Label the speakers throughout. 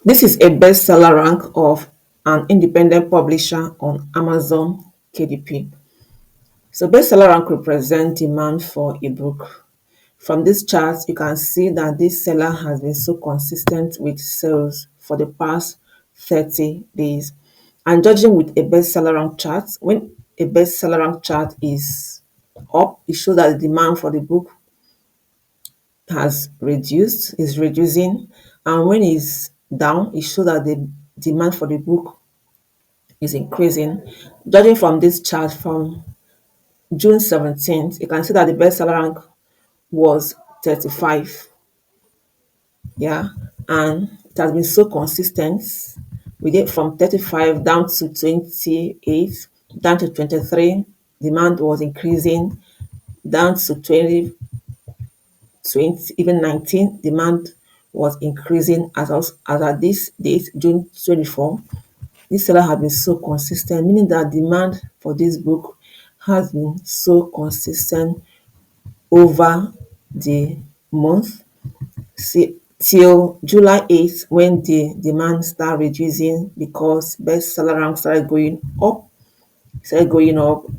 Speaker 1: This is a bestseller rank of an independent publisher on Amazon KDP. So bestseller rank represents demand for a book. From this chart, you can see that this seller has been so consistent with sales for the past 30 days. And judging with a bestseller rank chart, when a bestseller rank chart is up, it shows that the demand for the book has reduced, is reducing. And when it's down, it shows that the demand for the book is increasing. Judging from this chart from June 17th, you can see that the bestseller rank was 35. Yeah, and it has been so consistent. We did from 35 down to 28, down to 23. Demand was increasing, down to 20, 20, even 19. Demand was increasing as at this date, June 24. This seller has been so consistent, meaning that demand for this book has been so consistent over the month. See, till July 8th, when the demand started reducing because bestseller rank started going up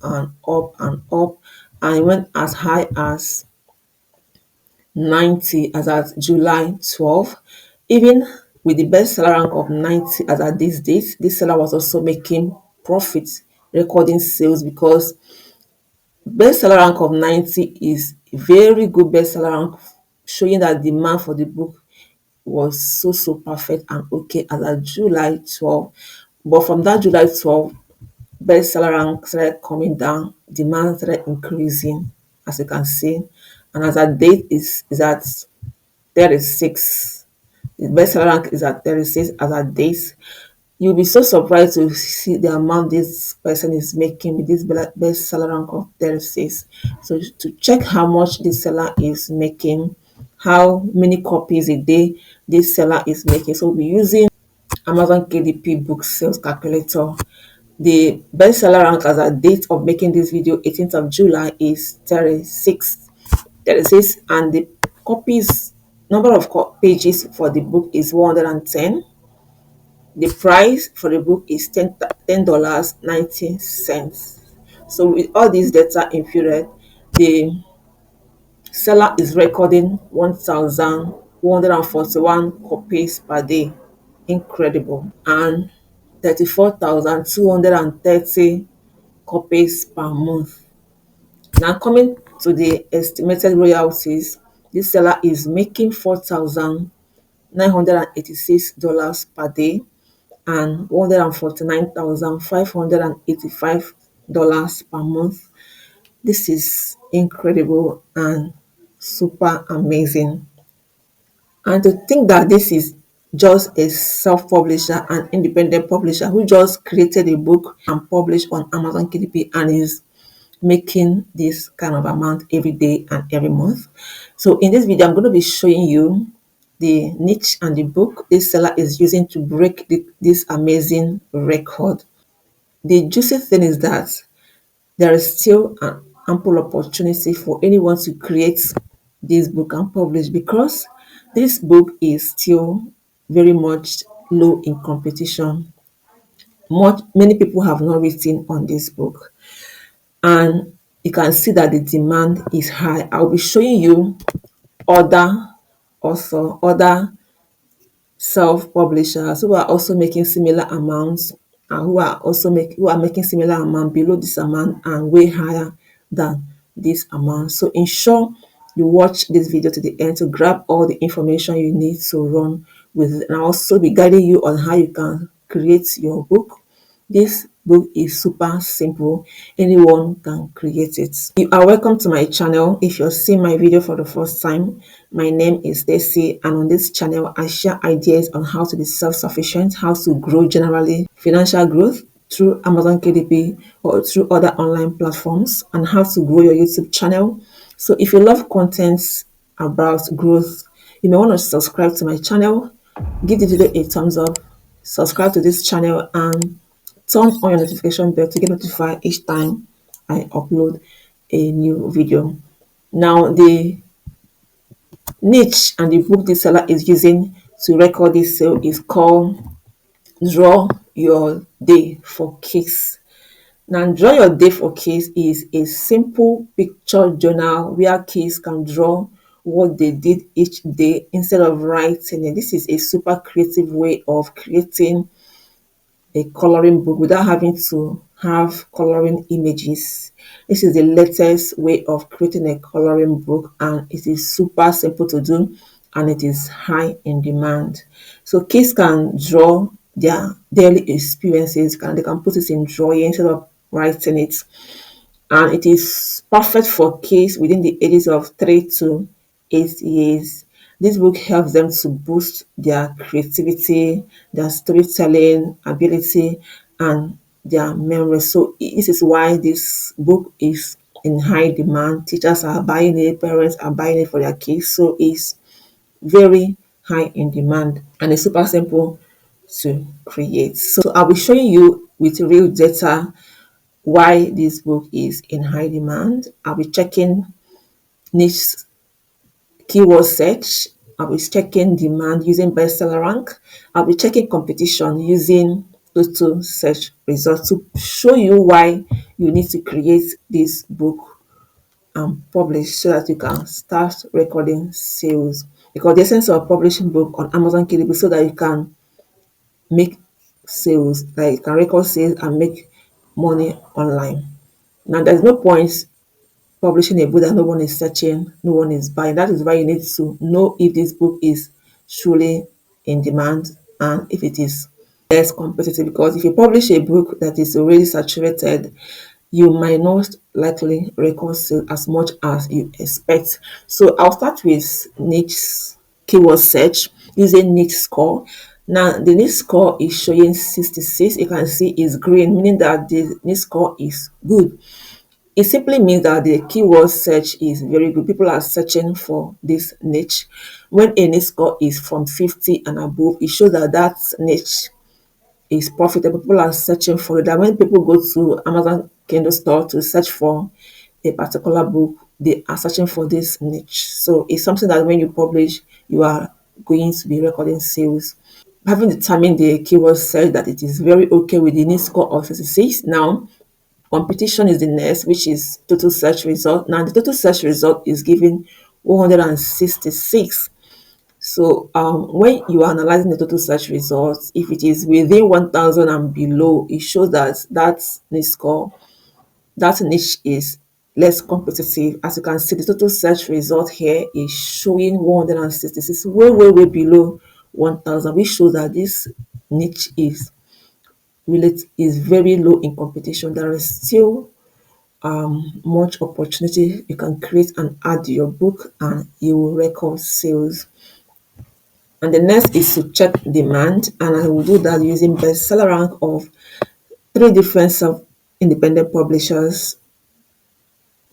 Speaker 1: and up and up, and it went as high as 90 as at July 12th. Even with the bestseller rank of 90 as at this date, this seller was also making profits, recording sales, because bestseller rank of 90 is a very good bestseller rank, showing that demand for the book was so perfect and okay as at July 12. But from that July 12, bestseller rank started coming down, demand started increasing, as you can see. And as at date is at 36. The bestseller rank is at 36 as at date. You'll be so surprised to see the amount this person is making with this bestseller rank of 36. So to check how much this seller is making, how many copies a day this seller is making. So we'll be using Amazon KDP book sales calculator. The bestseller rank as a date of making this video, 18th of July, is 36. 36, and the copies, number of pages for the book is 110. The price for the book is $10.90. So with all these data inputted, the seller is recording 1,141 copies per day. Incredible. And 34,230 copies per month. Now coming to the estimated royalties, this seller is making $4,986 per day and $149,585 per month. This is incredible and super amazing. And to think that this is just a self-publisher and independent publisher who just created a book and published on Amazon KDP and is making this kind of amount every day and every month. So in this video, I'm going to be showing you the niche and the book this seller is using to break this amazing record. The juicy thing is that there is still an ample opportunity for anyone to create this book and publish, because this book is still very much low in competition. Many people have not written on this book, and you can see that the demand is high. I'll be showing you other other self-publishers who are also making similar amounts, and who are making similar amount below this amount and way higher than this amount. So ensure you watch this video to the end to grab all the information you need to run with it. And I'll also be guiding you on how you can create your book. This book is super simple. Anyone can create it. You are welcome to my channel. If you're seeing my video for the first time, my name is Stacy, and on this channel I share ideas on how to be self-sufficient, how to grow generally, financial growth through Amazon KDP or through other online platforms, and how to grow your YouTube channel. So if you love content about growth, you may want to subscribe to my channel, give the video a thumbs up, subscribe to this channel, and turn on your notification bell to get notified each time I upload a new video. Now, the niche and the book this seller is using to record this sale is called Draw Your Day for Kids. Now, Draw Your Day for Kids is a simple picture journal where kids can draw what they did each day instead of writing it. This is a super creative way of creating a coloring book without having to have coloring images. This is the latest way of creating a coloring book, and it is super simple to do, and it is high in demand. So kids can draw their daily experiences, they can put it in drawing instead of writing it, and it is perfect for kids within the ages of 3 to 8 years. This book helps them to boost their creativity, their storytelling ability, and their memory. So this is why this book is in high demand. Teachers are buying it, parents are buying it for their kids. So it's very high in demand, and it's super simple to create. So I'll be showing you with real data why this book is in high demand. I'll be checking niche keyword search. I'll be checking demand using bestseller rank. I'll be checking competition using total search results to show you why you need to create this book and publish so that you can start recording sales. Because the essence of publishing book on Amazon KDP so that you can make sales, like you can record sales and make money online. Now, there's no point publishing a book that no one is searching, no one is buying. That is why you need to know if this book is truly in demand and if it is less competitive. Because if you publish a book that is already saturated, you might not likely record sales as much as you expect. So I'll start with niche keyword search using niche score. Now the niche score is showing 66. You can see it's green, meaning that the niche score is good. It simply means that the keyword search is very good. People are searching for this niche. When a niche score is from 50 and above, it shows that that niche is profitable. People are searching for it. That when people go to Amazon Kindle store to search for a particular book, they are searching for this niche. So it's something that when you publish, you are going to be recording sales. Having determined the keyword search that it is very okay with the niche score of 66, now competition is the next, which is total search result. Now the total search result is giving 166. So when you are analyzing the total search results, if it is within 1000 and below, it shows that that niche is less competitive. As you can see, the total search result here is showing 166, way below 1000, which shows that this niche is very low in competition. There is still much opportunity. You can create and add to your book and you will record sales. And the next is to check demand, and I will do that using bestseller rank of three different independent publishers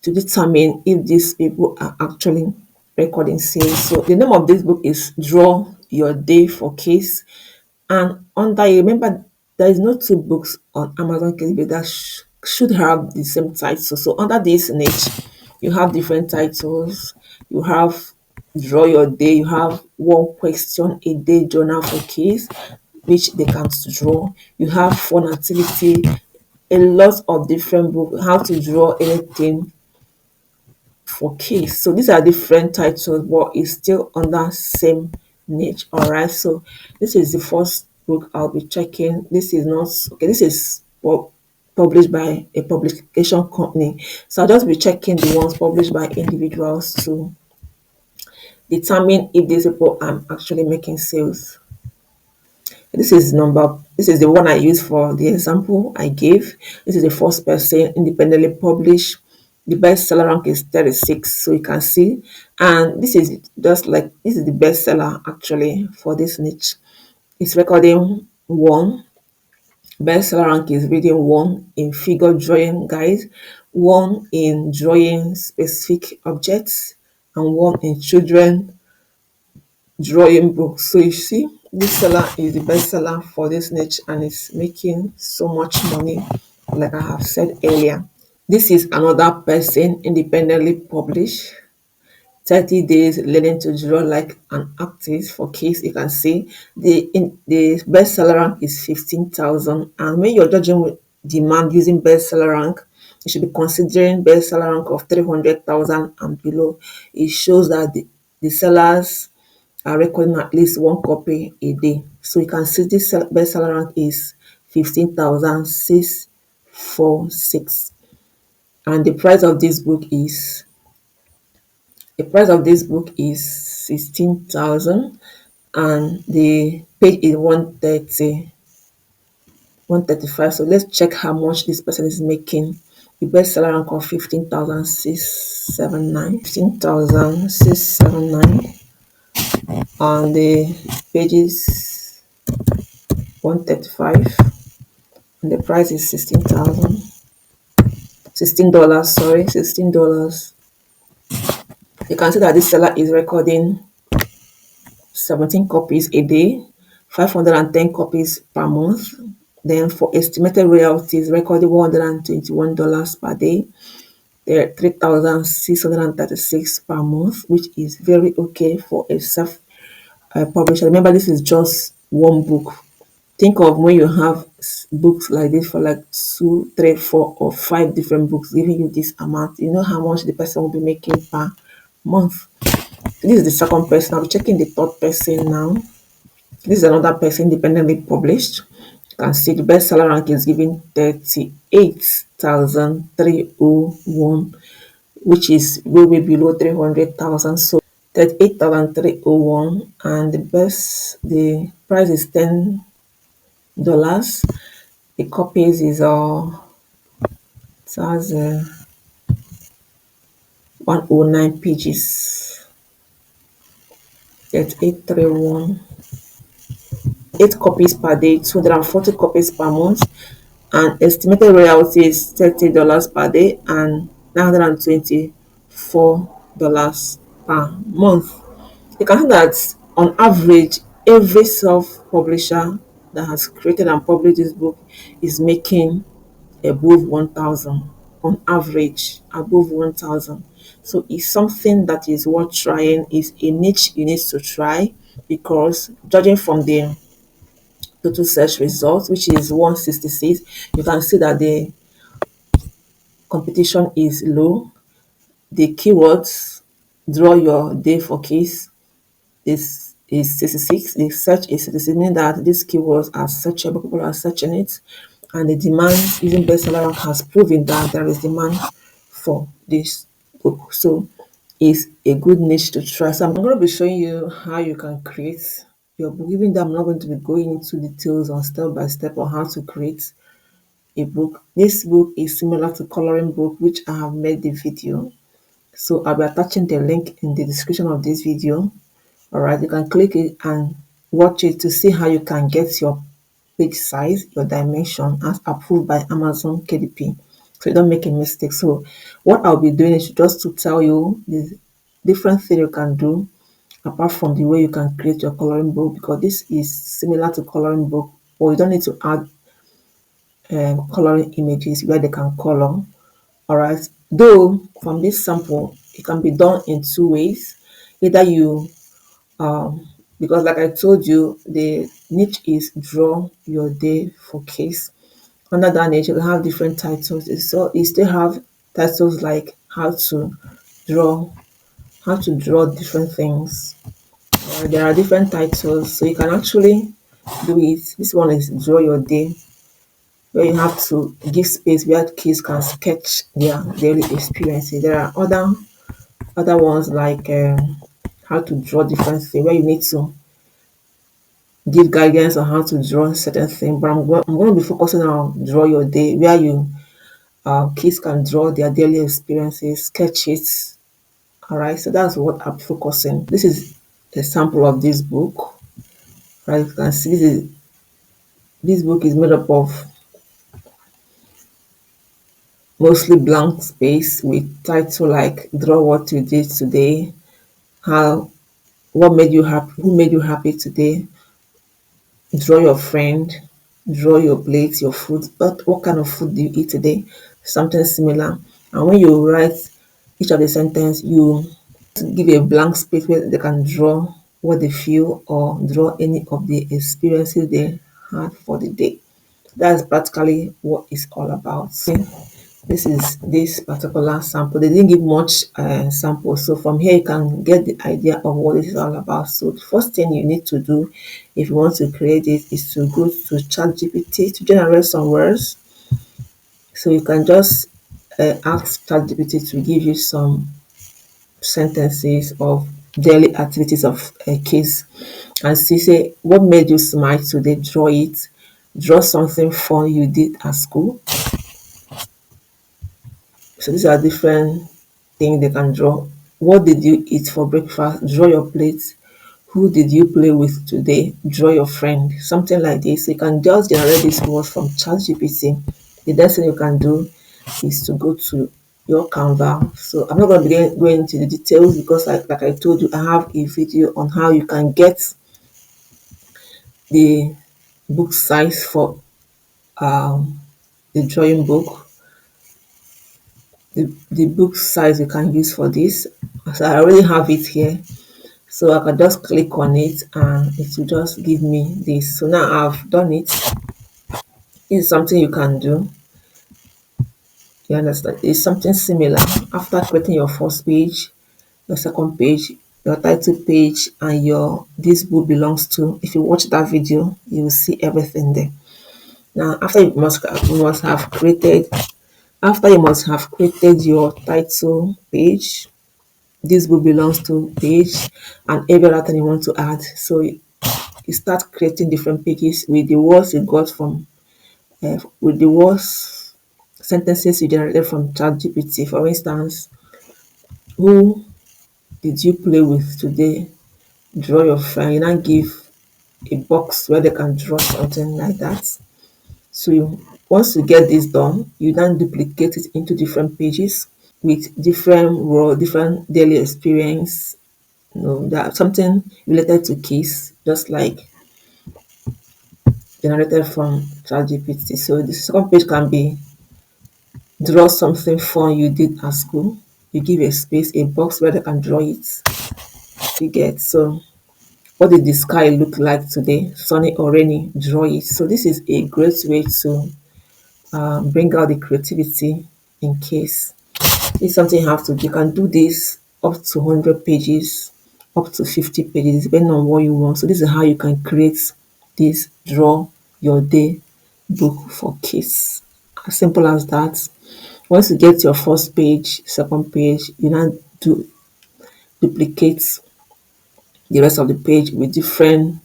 Speaker 1: to determine if these people are actually recording sales. So the name of this book is Draw Your Day for Kids. And under you remember there is no two books on Amazon KDP that should have the same title. So under this niche, you have different titles. You have Draw Your Day. You have One Question a Day Journal for Kids, which they can draw. You have Fun Activity, a lot of different books. How to draw anything for kids. So these are different titles, but it's still under same niche. All right. So this is the first book I'll be checking. This is not okay. This is published by a publication company. So I'll just be checking the ones published by individuals to determine if these people are actually making sales. This is the one I used for the example I gave. This is the first person independently published. The bestseller rank is 36, so you can see. And this is this is the bestseller actually for this niche. It's recording one. Bestseller rank is reading one in figure drawing guide, one in drawing specific objects, and one in children drawing book. So you see, this seller is the best seller for this niche and it's making so much money, like I have said earlier. This is another person independently published. 30 days learning to draw like an artist. For case, you can see the bestseller rank is 15,000, and when you're judging with demand using bestseller rank, you should be considering bestseller rank of 300,000 and below. It shows that the sellers are recording at least one copy a day. So you can see this bestseller rank is 15,646, and the price of this book is 16,000, and the page is 135. So let's check how much this person is making. The bestseller rank of 15,679, and the page is 135, and the price is $16, sorry, $16. You can see that this seller is recording 17 copies a day, 510 copies per month. Then for estimated royalties, recorded $121 per day. There are 3,636 per month, which is very okay for a self publisher. Remember, this is just one book. Think of when you have books like this for like 2, 3, 4, or 5 different books giving you this amount. You know how much the person will be making per month. This is the second person. I'll be checking the third person now. This is another person independently published. You can see the bestseller rank is given 38,301, which is way below 300,000. So 38,301, and the price is $10. The copies is it has 109 pages. 38,301. 8 copies per day, 240 copies per month, and estimated royalty is $30 per day and $924 per month. You can see that on average, every self-publisher that has created and published this book is making above 1,000, on average, above 1,000. So it's something that is worth trying. It's a niche you need to try, because judging from the total search results, which is 166, you can see that the competition is low. The keywords draw your day for case is 66. The search is 66, meaning that these keywords are searchable, people are searching it, and the demand, even bestseller rank, has proven that there is demand for this book. So it's a good niche to try. So I'm going to be showing you how you can create your book, even though I'm not going to be going into details on step by step on how to create a book. This book is similar to coloring book, which I have made the video. So I'll be attaching the link in the description of this video. All right, you can click it and watch it to see how you can get your page size, your dimension as approved by Amazon KDP, so you don't make a mistake. So what I'll be doing is just to tell you the different thing you can do apart from the way you can create your coloring book, because this is similar to coloring book, or you don't need to add coloring images where they can color. All right, though from this sample it can be done in 2 ways. Either you because like I told you, the niche is draw your day for case. Under that niche, you have different titles. So you still have titles like draw how to draw different things. There are different titles, so you can actually do it. This one is draw your day, where you have to give space where kids can sketch their daily experiences. There are other ones like how to draw different things, where you need to give guidance on how to draw certain things. But I'm going to be focusing on draw your day, where you kids can draw their daily experiences, sketch it. All right, so that's what I'm focusing. This is a sample of this book. Right, you can see this book is made up of mostly blank space with title like draw what you did today, how what made you happy, who made you happy today, draw your friend, draw your plate, your food. But what kind of food do you eat today? Something similar. And when you write each of the sentence, you give a blank space where they can draw what they feel or draw any of the experiences they had for the day. That's practically what it's all about. This is this particular sample. They didn't give much sample, so from here you can get the idea of what this is all about. So the first thing you need to do if you want to create it is to go to ChatGPT to generate some words. So you can just ask ChatGPT to give you some sentences of daily activities of a case and see, say, what made you smile today? Draw it. Draw something fun you did at school. So these are different things they can draw. What did you eat for breakfast? Draw your plate. Who did you play with today? Draw your friend. Something like this. You can just generate these words from ChatGPT. The next thing you can do is to go to your Canva. So I'm not going to be going into the details because like I told you, I have a video on how you can get the book size for the drawing book. The book size you can use for this. So I already have it here. So I can just click on it and it will just give me this. So now I've done it. It's something you can do. You understand? It's something similar. After creating your first page, your second page, your title page, and your this book belongs to. If you watch that video, you will see everything there. Now, after you must have created your title page, this book belongs to page, and every other thing you want to add. So you start creating different pages with the words you got from with the words sentences you generated from ChatGPT. For instance, who did you play with today? Draw your friend. You now give a box where they can draw something like that. So once you get this done, you then duplicate it into different pages with different role, different daily experience. That something related to case, just like generated from ChatGPT. So the second page can be draw something fun you did at school. You give a space, a box where they can draw it. You get so what did the sky look like today? Sunny or rainy? Draw it. So this is a great way to bring out the creativity in case. It's something you have to do. You can do this up to 100 pages, up to 50 pages, depending on what you want. So this is how you can create this draw your day book for kids. As simple as that. Once you get your first page, second page, you now duplicate the rest of the page with different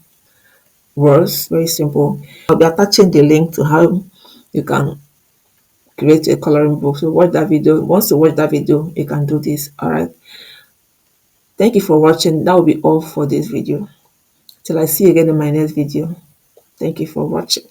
Speaker 1: words. Very simple. I'll be attaching the link to how you can create a coloring book. So watch that video. Once you watch that video, you can do this. All right. Thank you for watching. That will be all for this video. Till I see you again in my next video. Thank you for watching.